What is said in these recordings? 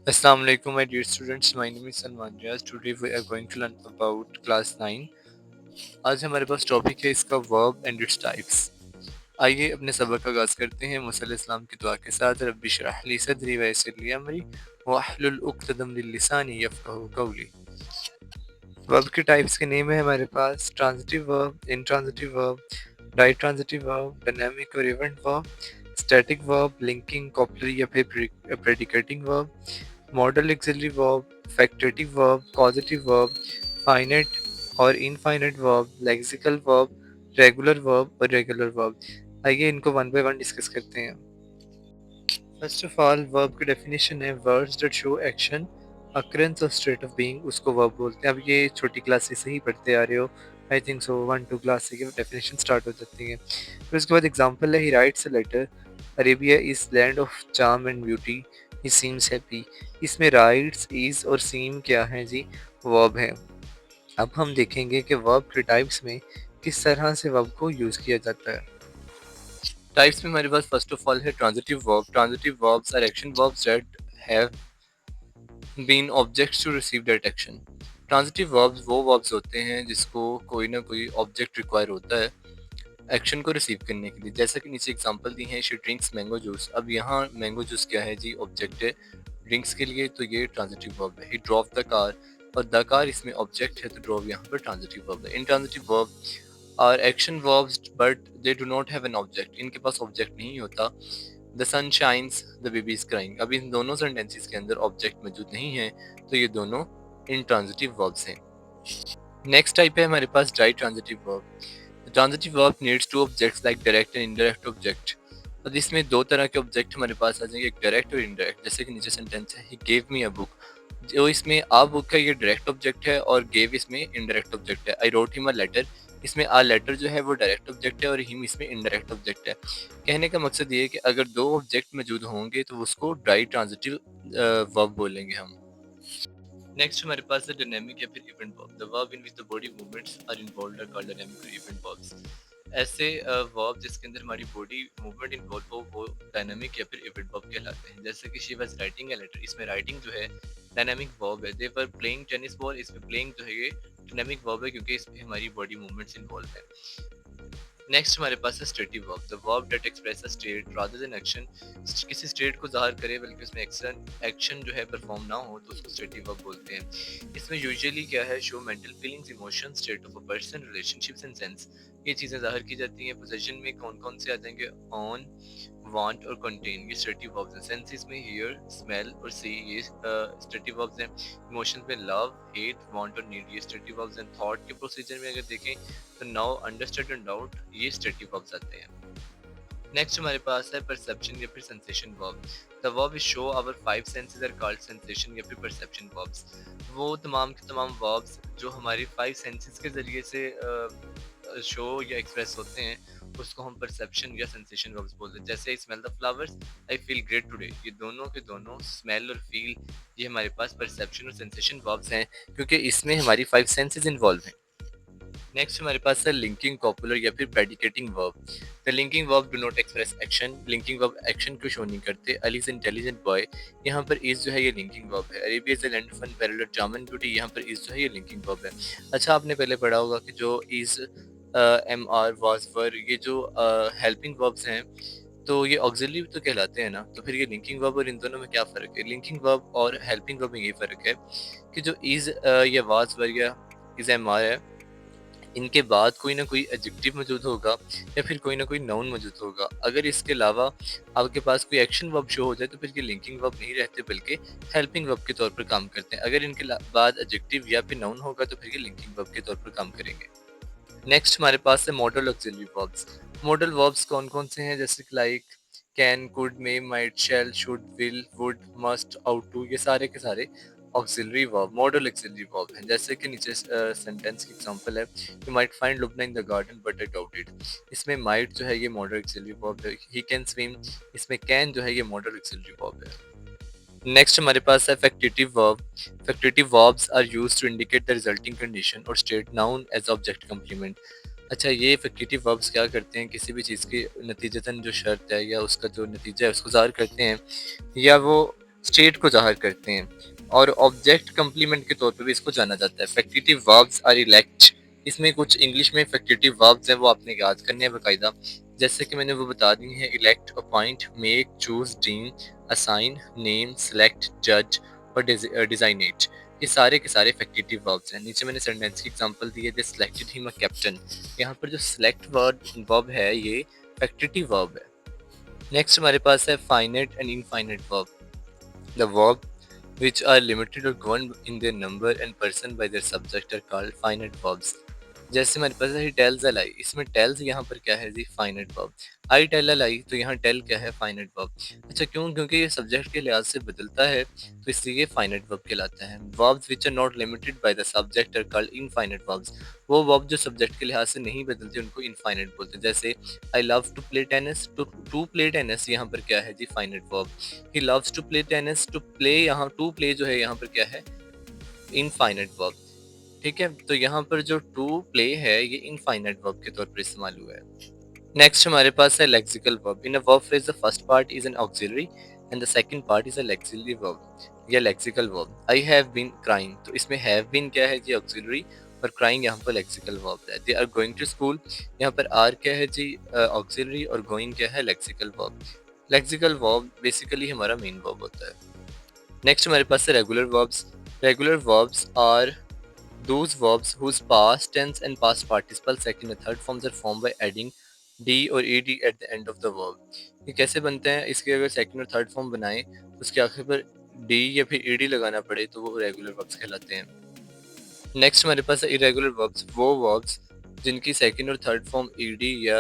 Assalamu alaikum, my dear students. My name is Salman Riaz. Today we are going to learn about class 9. आज हमारे पास topic है इसका verb and its types. आइए अपने सबक का आगाज करते हैं मुसल्लल इस्लाम की दुआ के साथ। रब्बी इश्रह ली सदरी व यस्सिर ली अमरी वहलुल उक़दतम मिन लिसानी यफ़क़हू क़ौली। वर्ब के टाइप्स के नेम है हमारे पास transitive verb, intransitive verb, ditransitive verb, dynamic और event verb, static verb, linking, copular या फिर predicating verb, modal auxiliary verb, factitive verb, causative verb, finite और infinite verb, lexical verb, regular verb और regular verb. आइए इनको one by one discuss करते हैं। First of all verb की definition है words that show action, occurrence और state of being, उसको वर्ब बोलते हैं। अब ये छोटी क्लासेस से ही पढ़ते आ रहे हो, आई थिंक सो 1-2 क्लास से ये डेफिनेशन स्टार्ट हो जाती है। फिर उसके बाद एग्जांपल है, he writes a letter, Arabia is land of charm and beauty, he seems happy. इसमें राइट्स, इज और सीम क्या है जी, वर्ब है। अब हम देखेंगे कि वर्ब के टाइप्स में किस तरह से वर्ब को यूज़ किया जाता है। टाइप्स में हमारे पास फर्स्ट ऑफ ऑल है transitive verb. Transitive verbs are action verbs that have been objects to receive that action. Transitive verbs वो वर्ब्स होते हैं जिसको कोई ना कोई ऑब्जेक्ट रिक्वायर होता है एक्शन को रिसीव करने के लिए। जैसे कि नीचे एग्जांपल दी है, शी ड्रिंक्स मैंगो जूस। अब यहाँ मैंगो जूस क्या है जी, ऑब्जेक्ट है ड्रिंक्स के लिए, तो ये ट्रांजिटिव वर्ब है। ही ड्रॉव द कार, और द कार इसमें ऑब्जेक्ट है, तो ड्रॉव यहाँ पर ट्रांजिटिव वर्ब है। Intransitive verb are action verbs but they do not have an object, इनके पास ऑब्जेक्ट नहीं होता। The sun shines, the baby is crying. अब इन दोनों सेंटेंसेस के अंदर ऑब्जेक्ट मौजूद नहीं है, तो ये दोनों इंट्रांजिटिव वर्ब्स हैं। नेक्स्ट टाइप है हमारे पास ditransitive verb. Transitive verb needs two objects like direct and indirect object. अब इसमें दो तरह के ऑब्जेक्ट हमारे पास आ जाएंगे, एक डायरेक्ट और इनडायरेक्ट। जैसे कि नीचे सेंटेंस है, he gave me a book. जो इसमें आ बुक है ये डायरेक्ट ऑब्जेक्ट है, और गेव इसमें इनडायरेक्ट ऑब्जेक्ट है। I wrote him a letter, इसमें आ लेटर जो है वो डायरेक्ट ऑब्जेक्ट है, और हिम इसमें इनडायरेक्ट ऑब्जेक्ट है। कहने का मकसद ये है कि अगर दो ऑब्जेक्ट मौजूद होंगे तो उसको डाई ट्रांजिटिव वर्ब बोलेंगे हम। नेक्स्ट हमारे पास है डायनेमिक या फिर event verb. The verb in which the body movements are involved are called dynamic और इवेंट वर्ब्स। ऐसे वर्ब जिसके अंदर हमारी बॉडी मूवमेंट इन्वॉल्व हो वो डायनेमिक या फिर इवेंट वर्ब कहलाते हैं। जैसे कि she was writing a letter, इसमें राइटिंग जो है डायनेमिक वर्ब है। They were playing tennis ball, इसमें प्लेइंग जो है ये डायनेमिक वर्ब है क्योंकि इसमें हमारी बॉडी मूवमेंट्स इन्वॉल्व है। नेक्स्ट हमारे पास है stative verb. The verb that express a state rather than action, किसी स्टेट को ज़ाहिर करे बल्कि उसमें एक्शन जो है परफॉर्म ना हो तो उसको स्टेटिव वर्ब बोलते हैं। इसमें यूजुअली क्या है, show mental feelings, emotion, state of a person, relationships and sense, ये चीज़ें ज़ाहिर की जाती हैं। पोजीशन में कौन कौन से आ जाएंगे, ऑन, वांट और कंटेन, ये स्टेटिव वर्ब्स हैं। सेंसेस में हियर, स्मेल और सी, ये स्टेटिव वर्ब्स हैं। इमोशंस में लव, हेट, वांट और नीड, ये स्टेटिव वर्ब्स हैं। थॉट के प्रोसीजर में अगर देखें तो नाउ, अंडरस्टैंड एंड डाउट, ये स्टेटिव वर्ब्स आते हैं। नेक्स्ट हमारे पास है परसेप्शन या फिर sensation verb. The verb is show our five senses are called sensation या फिर परसेप्शन वर्ब्स। वो तमाम के तमाम वर्ब्स जो हमारी फाइव सेंसेस के जरिए से शो या एक्सप्रेस होते हैं उसको हम परसेप्शन या सेंसेशन वर्ब्स बोलते हैं। जैसे I smell the flowers, I feel great today, ये दोनों के दोनों स्मेल और फील ये हमारे पास परसेप्शन और सेंसेशन वर्ब्स हैं क्योंकि इसमें हमारी फाइव सेंसेस इन्वॉल्व हैं। नेक्स्ट हमारे पास है लिंकिंग, कॉपुलर या फिर predicating verb. The linking verb do not express action, linking verb action को शो नहीं करते। अली इज इंटेलिजेंट बॉय, यहाँ पर इज जो है ये लिंकिंग वर्ब है। Arabia is the land of unparalleled charm and beauty, यहाँ पर इज जो है ये लिंकिंग वर्ब है। अच्छा, आपने पहले पढ़ा होगा कि जो इज, एम आर, वाज, वर, ये जो हेल्पिंग वर्ब्स हैं तो ये ऑक्सिलरी तो कहलाते हैं ना, तो फिर ये लिंकिंग वर्ब और इन दोनों में क्या फ़र्क है? लिंकिंग वर्ब और हेल्पिंग वर्ब में ये फ़र्क है कि जो इज़ या वाज, वर या इज़, एम आर है, इनके बाद कोई ना कोई एडजेक्टिव मौजूद होगा या फिर कोई ना कोई नाउन मौजूद होगा। अगर इसके अलावा आपके पास कोई एक्शन वर्ब शो हो जाए तो फिर ये लिंकिंग वर्ब नहीं रहते बल्कि हेल्पिंग वर्ब के तौर पर काम करते हैं। अगर इनके बाद एडजेक्टिव या फिर नाउन होगा तो फिर ये लिंकिंग वर्ब के तौर पर काम करेंगे। नेक्स्ट हमारे पास है modal auxiliary verbs. Modal verbs कौन कौन से हैं? जैसे like can, could, may, might, shall, should, will, would, must, ought to, ये सारे के सारे auxiliary verb, modal auxiliary verb हैं। जैसे कि नीचे सेंटेंस की एग्जांपल है, you might find Lubna in the garden but I doubt it, इसमें माइट जो है ये मॉडल ऑक्सिलरी वर्ब है। ही कैन स्विम, इसमें कैन जो है ये मॉडल ऑक्सिलरी वर्ब है। नेक्स्ट हमारे पास है factitive verb. Factitive verbs are used to indicate the resulting condition और state noun as object complement. अच्छा, ये फैक्टिटिव वर्ब्स क्या करते हैं? किसी भी चीज़ की नतीजतन जो शर्त है या उसका जो नतीजा है उसको ज़ाहिर करते हैं, या वो स्टेट को ज़ाहिर करते हैं और ऑब्जेक्ट कंप्लीमेंट के तौर पे भी इसको जाना जाता है। फैक्टिटिव वर्ब्स आर इलेक्ट, इसमें कुछ इंग्लिश में फैक्टिटिव वर्ब्स हैं वो आपने याद करने हैं बाकायदा, जैसे कि मैंने वो बता दी हैं, elect, appoint, make, choose, deem, assign, name, select, जज और डिजाइनेट। ये सारे के सारे फैक्टिटिव वर्ब्स हैं। नीचे मैंने सेंटेंस की एग्जांपल दी है, they selected him a captain. यहाँ पर जो सिलेक्ट वर्ब है ये फैक्टिटिव वर्ब है। नेक्स्ट हमारे पास है finite and infinite verb. The verb which are limited or governed in their number and person by their subject are called finite verbs. जैसे हमारे पास है ही टेल्स अ लाई, इसमें टेल्स यहाँ पर क्या है जी, finite verb. I tell a lie, तो यहाँ टेल क्या है, फाइनाइट वर्ब। अच्छा क्यों, क्योंकि ये सब्जेक्ट के लिहाज से बदलता है तो इसलिए ये फाइनाइट वर्ब कहलाता है। Verbs which are not limited by the subject are called infinite verbs. वो वर्ब जो सब्जेक्ट के लिहाज से नहीं बदलते उनको इनफाइनाइट बोलते हैं। जैसे I love to play tennis, to play tennis यहाँ पर क्या है जी, finite verb. He loves to play tennis, to play, यहाँ टू प्ले जो है यहाँ पर क्या है, इनफाइनाइट वर्ब। ठीक है, तो यहाँ पर जो टू प्ले है ये इनफाइनाइट वर्ब के तौर पर इस्तेमाल हुआ है। नेक्स्ट हमारे पास है lexical verb. In a verb phrase the first part is an auxiliary and the second part is a lexilary verb या lexical verb. I have been crying, तो इसमें हैव बीन क्या है जी, ऑक्सिलरी, और क्राइंग यहाँ पर लेक्सिकल वर्ब है। They are going to school, यहाँ पर आर क्या है जी, ऑक्सिलरी, और गोइंग क्या है, lexical verb. Lexical verb basically हमारा मेन वर्ब होता है। नेक्स्ट हमारे पास है regular verbs. Regular verbs are those verbs whose past tense and past participle second and third forms are formed by adding d or ed at the end of the verb। ये कैसे बनते हैं, इसके अगर second और third form बनाएं तो उसके आखिर पर d या फिर ed लगाना पड़े तो वो रेगुलर वर्ब्स कहलाते हैं। नेक्स्ट हमारे पास है इरेगुलर वर्ब्स। वो वर्ब्स जिनकी सेकंड और थर्ड फॉर्म ed या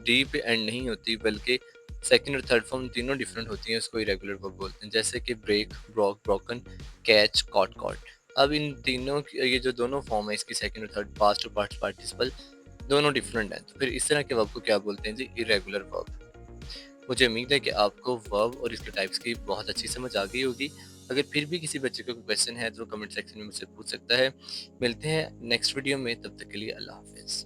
d पे एंड नहीं होती बल्कि सेकंड और थर्ड फॉर्म तीनों डिफरेंट होती हैं, उसको इरेगुलर वर्ब बोलते हैं। जैसे कि break, broke, broken, catch, caught, caught. अब इन तीनों ये जो दोनों फॉर्म है इसकी सेकंड और थर्ड, पास्ट और पास्ट पार्टिसिपल दोनों डिफरेंट हैं, तो फिर इस तरह के वर्ब को क्या बोलते हैं जी, इरेगुलर वर्ब। मुझे उम्मीद है कि आपको वर्ब और इसके टाइप्स की बहुत अच्छी समझ आ गई होगी। अगर फिर भी किसी बच्चे को कोई क्वेश्चन है तो कमेंट सेक्शन में मुझसे पूछ सकता है। मिलते हैं नेक्स्ट वीडियो में, तब तक के लिए अल्लाह हाफिज़।